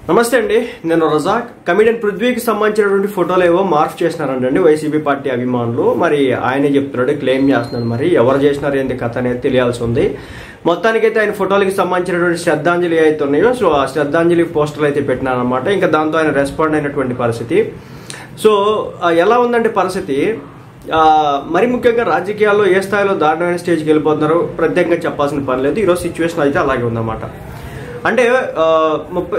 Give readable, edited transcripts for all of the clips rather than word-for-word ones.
నమస్తే అండి, నేను రజాక్. కమిడియన్ పృథ్వీకి సంబంధించినటువంటి ఫోటోలు ఏవో మార్ఫ్ చేసినారంటండి వైసీపీ పార్టీ అభిమానులు. మరి ఆయనే చెప్తున్నాడు, క్లెయిమ్ చేస్తున్నాడు. మరి ఎవరు చేసినారు ఏంటి కథ అనేది తెలియాల్సి ఉంది. మొత్తానికైతే ఆయన ఫోటోలకి సంబంధించినటువంటి శ్రద్ధాంజలి అయితే ఉన్నాయో, సో ఆ శ్రద్ధాంజలి పోస్టర్లు అయితే పెట్టినారనమాట. ఇంకా దాంతో ఆయన రెస్పాండ్ అయినటువంటి పరిస్థితి. సో ఎలా ఉందంటే పరిస్థితి, మరి ముఖ్యంగా రాజకీయాల్లో ఏ స్థాయిలో దారుణమైన స్టేజ్కి వెళ్ళిపోతున్నారో ప్రత్యేకంగా చెప్పాల్సిన పని లేదు. ఈరోజు సిచ్యువేషన్ అయితే అలాగే ఉందన్నమాట. అంటే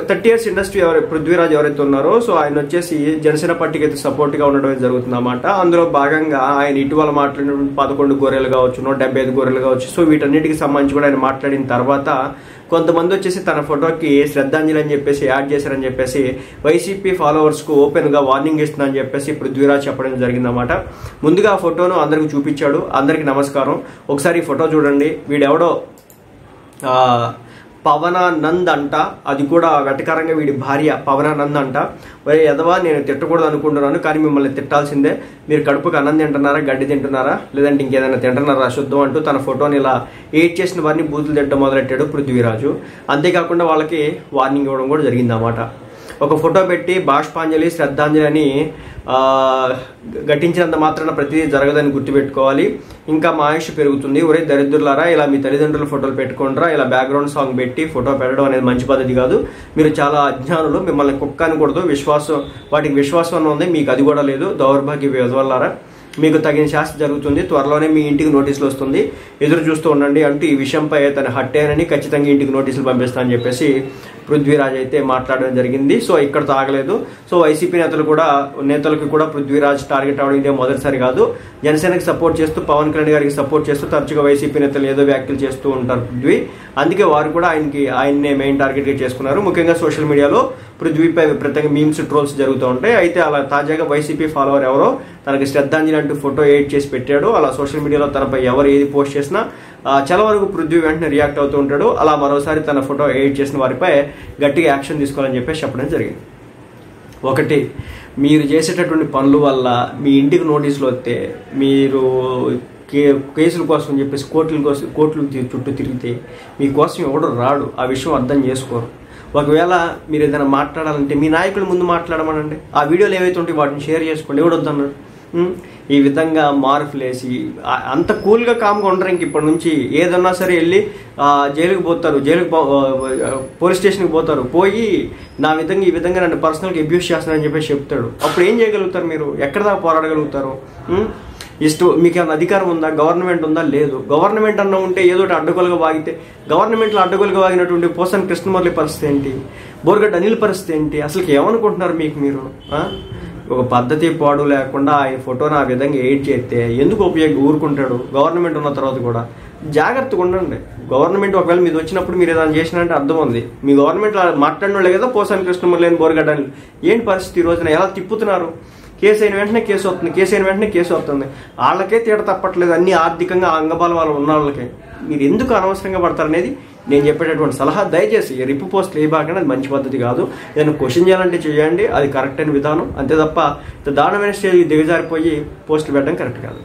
30 years ఇండస్ట్రీ పృథ్వీరాజ్ ఎవరైతే ఉన్నారో, సో ఆయన వచ్చేసి జనసేన పార్టీకి అయితే సపోర్ట్గా ఉండడం జరుగుతుందన్నమాట. అందులో భాగంగా ఆయన ఇటీవల మాట్లాడినటువంటి 11 గొర్రెలు కావచ్చు, 175 గొర్రెలు కావచ్చు, సో వీటన్నిటికి సంబంధించి కూడా ఆయన మాట్లాడిన తర్వాత కొంతమంది వచ్చేసి తన ఫోటోకి శ్రద్ధాంజలి అని చెప్పేసి యాడ్ చేశారని చెప్పేసి వైసీపీ ఫాలోవర్స్కు ఓపెన్గా వార్నింగ్ ఇస్తుందని చెప్పేసి పృథ్వీరాజ్ చెప్పడం జరిగిందన్నమాట. ముందుగా ఆ ఫోటోను అందరికి చూపించాడు. అందరికి నమస్కారం, ఒకసారి ఈ ఫోటో చూడండి. వీడెవడో పవనానంద్ అంట, అది కూడా వెటకారంగా వీడి భార్య పవనానంద్ అంట. ఎదవా, నేను తిట్టకూడదు అనుకుంటున్నాను, కానీ మిమ్మల్ని తిట్టాల్సిందే. మీరు కడుపుకి అన్నం తింటున్నారా, గడ్డి తింటున్నారా, లేదంటే ఇంకేదైనా తింటున్నారా అశుద్ధం అంటూ తన ఫోటోని ఇలా ఎయిట్ చేసిన వారిని బూతులు తిట్టడం మొదలెట్టాడు పృథ్వీరాజు. అంతేకాకుండా వాళ్ళకి వార్నింగ్ ఇవ్వడం కూడా జరిగిందన్నమాట. ఒక ఫోటో పెట్టి బాష్పాంజలి శ్రద్ధాంజలి అని ఘటించినంత మాత్రాన ప్రతిదీ జరగదని గుర్తుపెట్టుకోవాలి. ఇంకా మా ఆయుష్ పెరుగుతుంది. ఒరే దరిద్రులారా, ఇలా మీ తల్లిదండ్రుల ఫోటోలు పెట్టుకుంటారా, ఇలా బ్యాక్గ్రౌండ్ సాంగ్ పెట్టి ఫోటో పెట్టడం అనేది మంచి పద్ధతి కాదు. మీరు చాలా అజ్ఞానులు, మిమ్మల్ని కుక్క అనకూడదు. వాటికి విశ్వాసం ఉంది, మీకు అది కూడా లేదు. దౌర్భాగ్య విధవలారా, మీకు తగిన శాస్త్ర జరుగుతుంది. త్వరలోనే మీ ఇంటికి నోటీసులు వస్తుంది, ఎదురు చూస్తూ ఉండండి అంటూ ఈ విషయంపై తన హట్టేనని ఖచ్చితంగా ఇంటికి నోటీసులు పంపిస్తానని చెప్పేసి పృథ్వీరాజ్ అయితే మాట్లాడడం జరిగింది. సో ఇక్కడతో ఆగలేదు. సో వైసీపీ నేతలకు కూడా పృథ్వీరాజ్ టార్గెట్ అవడం ఇదే మొదటిసారి కాదు. జనసేనకి సపోర్ట్ చేస్తూ, పవన్ కళ్యాణ్ గారికి సపోర్ట్ చేస్తూ తరచుగా వైసీపీ నేతలు ఏదో వ్యాఖ్యలు చేస్తూ ఉంటారు పృథ్వీ. అందుకే వారు కూడా ఆయన్నే మెయిన్ టార్గెట్గా చేసుకున్నారు. ముఖ్యంగా సోషల్ మీడియాలో పృథ్వీపై విపరీతంగా మీమ్స్, ట్రోల్స్ జరుగుతూ ఉంటాయి. అయితే అలా తాజాగా వైసీపీ ఫాలోవర్ ఎవరో తనకి శ్రద్ధాంజలి అంటూ ఫోటో ఎడిట్ చేసి పెట్టాడు. అలా సోషల్ మీడియాలో తనపై ఎవరు ఏది పోస్ట్ చేసినా చాలా వరకు పృథ్వీ వెంటనే రియాక్ట్ అవుతూ ఉంటాడు. అలా మరోసారి తన ఫోటో ఎడిట్ చేసిన వారిపై గట్టిగా యాక్షన్ తీసుకోవాలని చెప్పేసి చెప్పడం జరిగింది. ఒకటి, మీరు చేసేటటువంటి పనుల వల్ల మీ ఇంటికి నోటీసులు వస్తే, మీరు కేసుల కోసం చెప్పేసి కోర్టులు చుట్టూ తిరిగితే మీకోసం ఎవడు రాడు. ఆ విషయం అర్థం చేసుకోరు. ఒకవేళ మీరు ఏదైనా మాట్లాడాలంటే మీ నాయకుల ముందు మాట్లాడమనండి. ఆ వీడియోలు ఏవైతే ఉంటాయి వాటిని షేర్ చేసుకోండి. ఎవడు వద్దన్నాడు? ఈ విధంగా మార్పులేసి అంత కూల్గా కామ్గా ఉండరు. ఇంక ఇప్పటి నుంచి ఏదన్నా సరే వెళ్ళి జైలుకి పోతారు, పోలీస్ స్టేషన్కి పోతారు. పోయి ఈ విధంగా నన్ను పర్సనల్గా అబ్యూస్ చేస్తున్నారని చెప్పేసి చెప్తాడు. అప్పుడు ఏం చేయగలుగుతారు? మీరు ఎక్కడ దాకా పోరాడగలుగుతారు? మీకు ఏమైనా అధికారం ఉందా? గవర్నమెంట్ ఉందా? లేదు. గవర్నమెంట్ అన్న ఉంటే ఏదో అడ్డగోలుగా వాగితే, గవర్నమెంట్లో అడ్డగోలుగా వాగినటువంటి పోసాని కృష్ణమురళి పరిస్థితి ఏంటి, బోర్గడ్డ అనిల్ పరిస్థితి ఏంటి? అసలు ఏమనుకుంటున్నారు మీరు? ఒక పద్ధతి పాడు లేకుండా ఆయన ఫోటోని ఆ విధంగా ఎడిట్ చేస్తే ఎందుకు ఊరుకుంటాడు? గవర్నమెంట్ ఉన్న తర్వాత కూడా జాగ్రత్తగా ఉండండి. గవర్నమెంట్ ఒకవేళ మీరు వచ్చినప్పుడు మీరు ఏదైనా చేసినంటే అర్థం ఉంది. మీ గవర్నమెంట్ మాట్లాడిన వాళ్ళే కదా పోసాని కృష్ణమురళి అని, బోర్గడ్డ అనిల్. ఏంటి పరిస్థితి? ఈ రోజున ఎలా తిప్పుతున్నారు? కేసు అయిన వెంటనే కేసు వస్తుంది. వాళ్ళకే తీట తప్పట్లేదు. అన్ని ఆర్థికంగా అంగబలం వాళ్ళు ఉన్న వాళ్ళకే. మీరు ఎందుకు అనవసరంగా పడతారనేది నేను చెప్పేటటువంటి సలహా. దయచేసి రిప్పు పోస్టులు వేయబాకండి, అది మంచి పద్ధతి కాదు. ఏదైనా క్వశ్చన్ చేయాలంటే చేయండి, అది కరెక్ట్ అయిన విధానం. అంతే తప్ప దారుణమైన స్టేజ్ దిగజారిపోయి పోస్టులు పెట్టడం కరెక్ట్ కాదు.